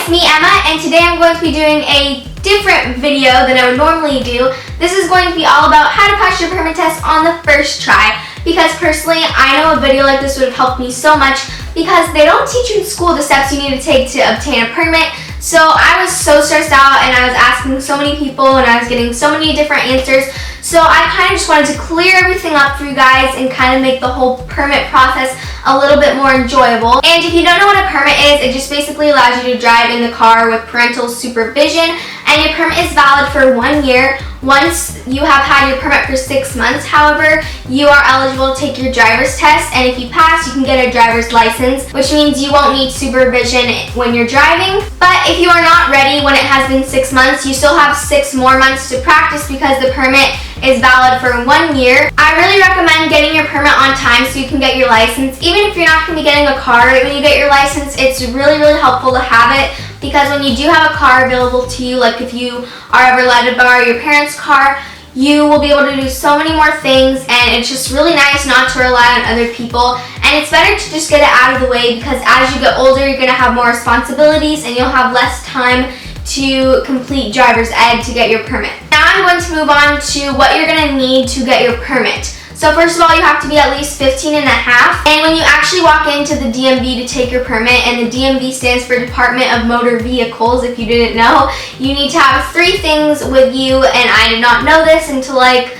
it's me, Emma, and today I'm going to be doing a different video than I would normally do. This is going to be all about how to pass your permit test on the first try, because personally, I know a video like this would have helped me so much because they don't teach you in school the steps you need to take to obtain a permit. So I was so stressed out and I was asking so many people and I was getting so many different answers. So I kind of just wanted to clear everything up for you guys and kind of make the whole permit process a little bit more enjoyable. And if you don't know what a permit is, it just basically allows you to drive in the car with parental supervision, and your permit is valid for 1 year. Once you have had your permit for 6 months, however, you are eligible to take your driver's test, and if you pass, you can get a driver's license, which means you won't need supervision when you're driving. But if you are not ready when it has been 6 months, you still have 6 more months to practice because the permit is valid for 1 year. I really recommend getting your permit on time so you can get your license. Even if you're not going to be getting a car right when you get your license, it's really helpful to have it, because when you do have a car available to you, like if you are ever allowed to borrow your parents' car, you will be able to do so many more things, and it's just really nice not to rely on other people. And it's better to just get it out of the way, because as you get older, you're going to have more responsibilities and you'll have less time to complete driver's ed to get your permit. Now I'm going to move on to what you're going to need to get your permit. So first of all, you have to be at least 15 and a half. And when you actually walk into the DMV to take your permit, and the DMV stands for Department of Motor Vehicles, if you didn't know, you need to have 3 things with you, and I did not know this until like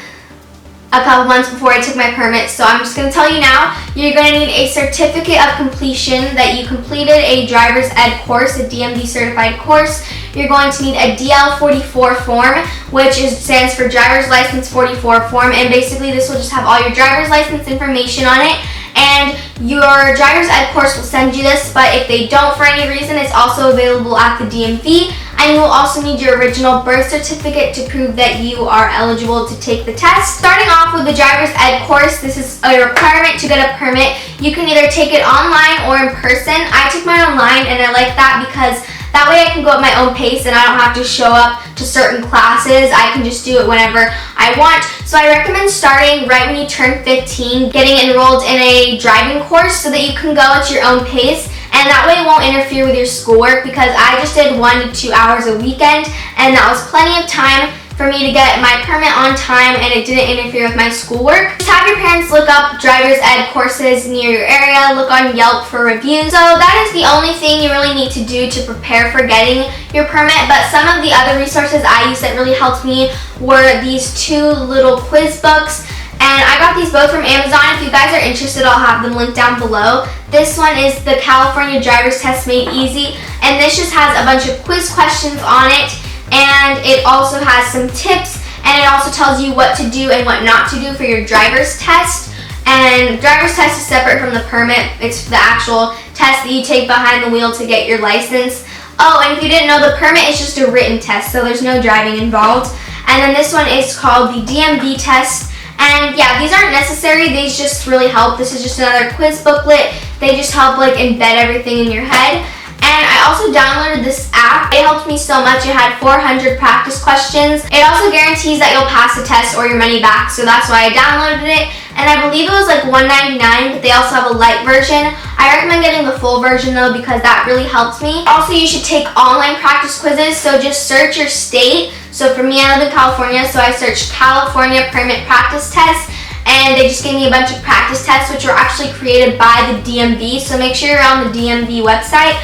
a couple months before I took my permit, so I'm just going to tell you now. You're going to need a certificate of completion that you completed a driver's ed course, a DMV certified course. You're going to need a DL44 form, which stands for Driver's License 44 form, and basically this will just have all your driver's license information on it. And your driver's ed course will send you this, but if they don't for any reason, it's also available at the DMV. And you will also need your original birth certificate to prove that you are eligible to take the test. Starting off with the driver's ed course, this is a requirement to get a permit. You can either take it online or in person. I took mine online, and I like that because that way I can go at my own pace and I don't have to show up to certain classes. I can just do it whenever I want. So I recommend starting right when you turn 15, getting enrolled in a driving course so that you can go at your own pace. And that way it won't interfere with your schoolwork, because I just did 1 to 2 hours a weekend, and that was plenty of time for me to get my permit on time, and it didn't interfere with my schoolwork. Just have your parents look up driver's ed courses near your area, look on Yelp for reviews. So that is the only thing you really need to do to prepare for getting your permit. But some of the other resources I used that really helped me were these 2 little quiz books. And I got these both from Amazon. If you guys are interested, I'll have them linked down below. This one is the California Driver's Test Made Easy, and this just has a bunch of quiz questions on it, and it also has some tips, and it also tells you what to do and what not to do for your driver's test. And driver's test is separate from the permit. It's the actual test that you take behind the wheel to get your license. Oh, and if you didn't know, the permit is just a written test, so there's no driving involved. And then this one is called the DMV test. And yeah, these aren't necessary, these just really help. This is just another quiz booklet. They just help like embed everything in your head. And I also downloaded this app. It helped me so much. It had 400 practice questions. It also guarantees that you'll pass the test or your money back, so that's why I downloaded it. And I believe it was like $1.99, but they also have a light version. I recommend getting the full version though, because that really helped me. Also, you should take online practice quizzes, so just search your state. So for me, I live in California, so I searched California Permit Practice Test, and they just gave me a bunch of practice tests which were actually created by the DMV, so make sure you're on the DMV website.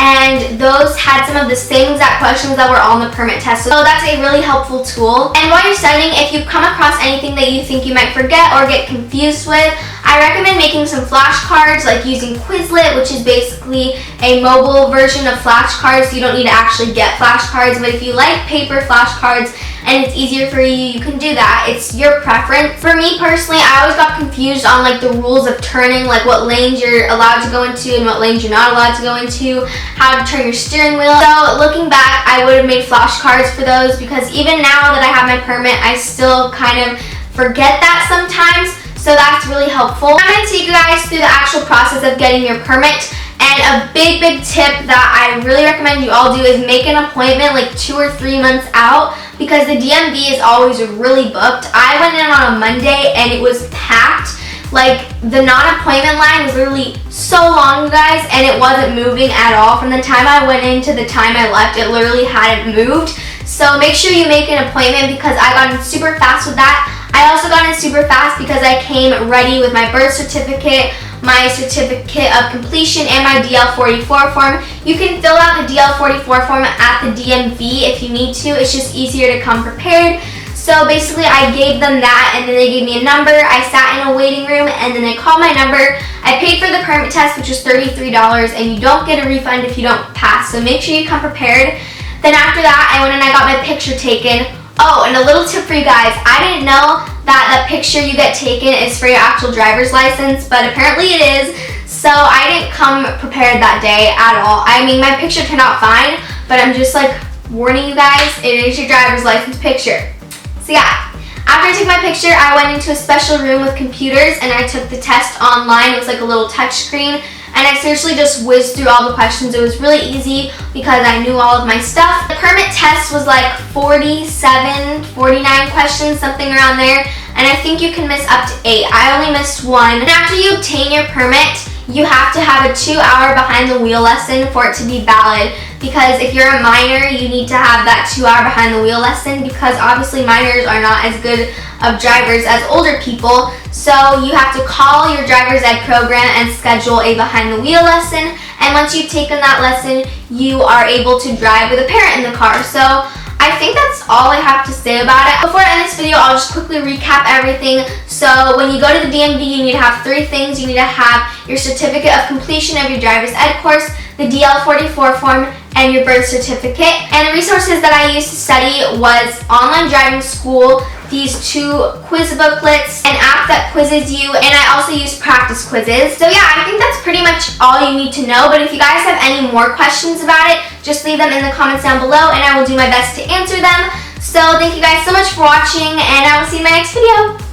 And those had some of the same exact questions that were on the permit test. So that's a really helpful tool. And while you're studying, if you come across anything that you think you might forget or get confused with, I recommend making some flashcards, like using Quizlet, which is basically a mobile version of flashcards. You don't need to actually get flashcards, but if you like paper flashcards and it's easier for you, you can do that. It's your preference. For me personally, I always got confused on like the rules of turning, like what lanes you're allowed to go into and what lanes you're not allowed to go into, how to turn your steering wheel. So looking back, I would have made flashcards for those, because even now that I have my permit, I still kind of forget that sometimes. So that's really helpful. I'm going to take you guys through the actual process of getting your permit. And a big tip that I really recommend you all do is make an appointment like 2 or 3 months out, because the DMV is always really booked. I went in on a Monday and it was packed. Like, the non-appointment line was literally so long, you guys, and it wasn't moving at all. From the time I went in to the time I left, it literally hadn't moved. So make sure you make an appointment because I got in super fast with that. I also got in super fast because I came ready with my birth certificate, my certificate of completion, and my DL-44 form. You can fill out the DL-44 form at the DMV if you need to. It's just easier to come prepared. So basically I gave them that, and then they gave me a number. I sat in a waiting room, and then they called my number. I paid for the permit test, which was $33, and you don't get a refund if you don't pass. So make sure you come prepared. Then after that, I went and I got my picture taken. Oh, and a little tip for you guys. I didn't know that the picture you get taken is for your actual driver's license, but apparently it is. So I didn't come prepared that day at all. I mean, my picture turned out fine, but I'm just like warning you guys, it is your driver's license picture. So yeah, after I took my picture, I went into a special room with computers and I took the test online. It was like a little touch screen, and I seriously just whizzed through all the questions. It was really easy because I knew all of my stuff. The permit test was like 47, 49 questions, something around there, and I think you can miss up to 8. I only missed 1. And after you obtain your permit, you have to have a 2-hour behind the wheel lesson for it to be valid, because if you're a minor, you need to have that 2-hour behind the wheel lesson, because obviously minors are not as good of drivers as older people. So you have to call your driver's ed program and schedule a behind the wheel lesson, and once you've taken that lesson, you are able to drive with a parent in the car. So I think that's all I have to say about it. Before I end this video, I'll just quickly recap everything. So when you go to the DMV, you need to have 3 things. You need to have your certificate of completion of your driver's ed course, the DL-44 form, and your birth certificate. And the resources that I used to study was online driving school, these 2 quiz booklets, an app that quizzes you, and I also use practice quizzes. So yeah, I think that's pretty much all you need to know, but if you guys have any more questions about it, just leave them in the comments down below and I will do my best to answer them. So thank you guys so much for watching, and I will see you in my next video.